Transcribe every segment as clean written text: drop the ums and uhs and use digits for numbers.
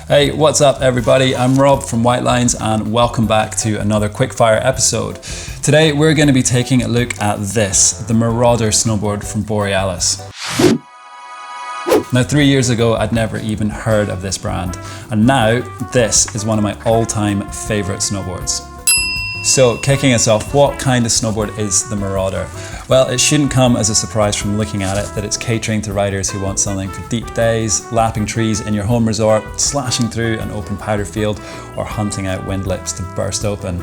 Hey, what's up everybody? I'm Rob from Whitelines and welcome back to another Quickfire episode. Today we're going to be taking a look at this, the Marauder Snowboard from Borealis. Now 3 years ago I'd never even heard of this brand, and now this is one of my all-time favourite snowboards. So kicking us off, what kind of snowboard is the Marauder? Well, it shouldn't come as a surprise from looking at it that it's catering to riders who want something for deep days, lapping trees in your home resort, slashing through an open powder field, or hunting out wind lips to burst open.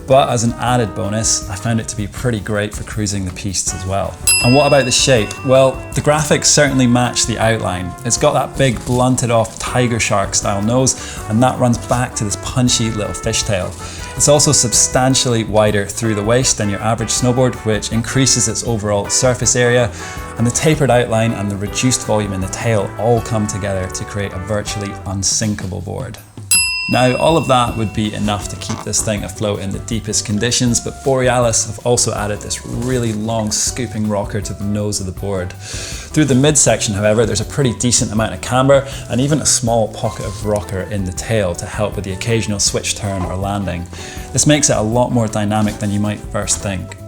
But as an added bonus, I found it to be pretty great for cruising the pistes as well. And what about the shape? Well, the graphics certainly match the outline. It's got that big blunted off tiger shark style nose, and that runs back to this punchy little fishtail. It's also substantially wider through the waist than your average snowboard, which increases its overall surface area, and the tapered outline and the reduced volume in the tail all come together to create a virtually unsinkable board. Now, all of that would be enough to keep this thing afloat in the deepest conditions, but Borealis have also added this really long scooping rocker to the nose of the board. Through the midsection, however, there's a pretty decent amount of camber and even a small pocket of rocker in the tail to help with the occasional switch turn or landing. This makes it a lot more dynamic than you might first think.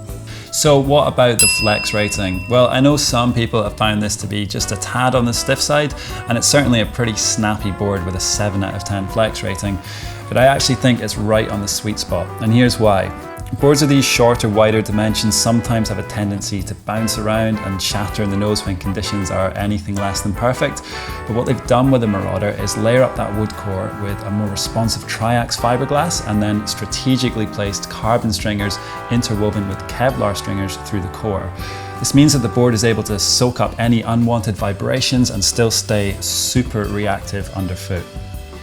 So what about the flex rating? Well, I know some people have found this to be just a tad on the stiff side, and it's certainly a pretty snappy board with a 7 out of 10 flex rating, but I actually think it's right on the sweet spot, and here's why. Boards of these shorter, wider dimensions sometimes have a tendency to bounce around and shatter in the nose when conditions are anything less than perfect, but what they've done with the Marauder is layer up that wood core with a more responsive triax fiberglass and then strategically placed carbon stringers interwoven with Kevlar stringers through the core. This means that the board is able to soak up any unwanted vibrations and still stay super reactive underfoot.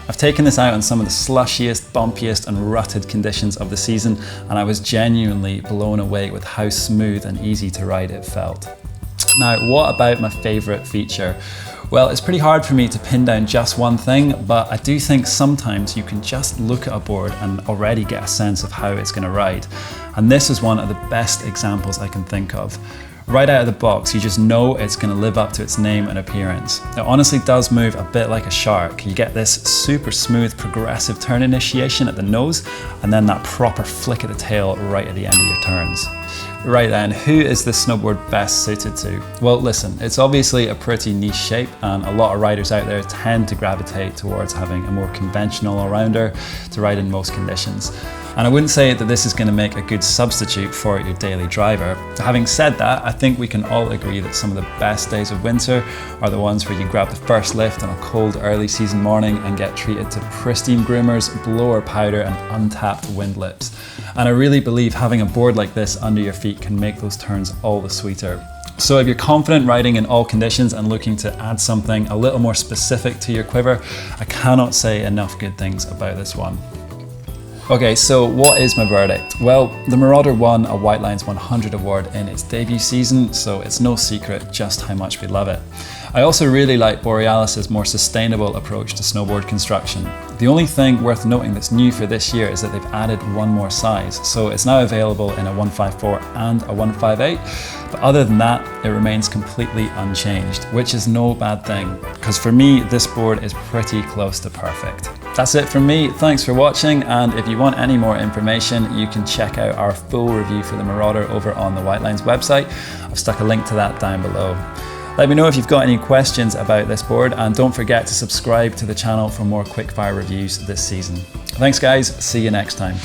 I've taken this out on some of the slushiest, bumpiest and rutted conditions of the season, and I was genuinely blown away with how smooth and easy to ride it felt. Now, what about my favourite feature? Well, it's pretty hard for me to pin down just one thing, but I do think sometimes you can just look at a board and already get a sense of how it's going to ride. And this is one of the best examples I can think of. Right out of the box, you just know it's going to live up to its name and appearance. It honestly does move a bit like a shark. You get this super smooth progressive turn initiation at the nose, and then that proper flick of the tail right at the end of your turns. Right then, who is this snowboard best suited to? Well, listen, it's obviously a pretty niche shape, and a lot of riders out there tend to gravitate towards having a more conventional all-rounder to ride in most conditions. And I wouldn't say that this is going to make a good substitute for your daily driver. Having said that, I think we can all agree that some of the best days of winter are the ones where you grab the first lift on a cold early season morning and get treated to pristine groomers, blower powder and untapped wind lips. And I really believe having a board like this under your feet can make those turns all the sweeter. So if you're confident riding in all conditions and looking to add something a little more specific to your quiver, I cannot say enough good things about this one. Okay, so what is my verdict? Well, the Marauder won a Whitelines 100 award in its debut season, so it's no secret just how much we love it. I also really like Borealis' more sustainable approach to snowboard construction. The only thing worth noting that's new for this year is that they've added one more size, so it's now available in a 154 and a 158, but other than that, it remains completely unchanged, which is no bad thing, because for me, this board is pretty close to perfect. That's it from me, thanks for watching, and if you want any more information, you can check out our full review for the Marauder over on the Whitelines website. I've stuck a link to that down below. Let me know if you've got any questions about this board, and don't forget to subscribe to the channel for more Quickfire reviews this season. Thanks guys, see you next time.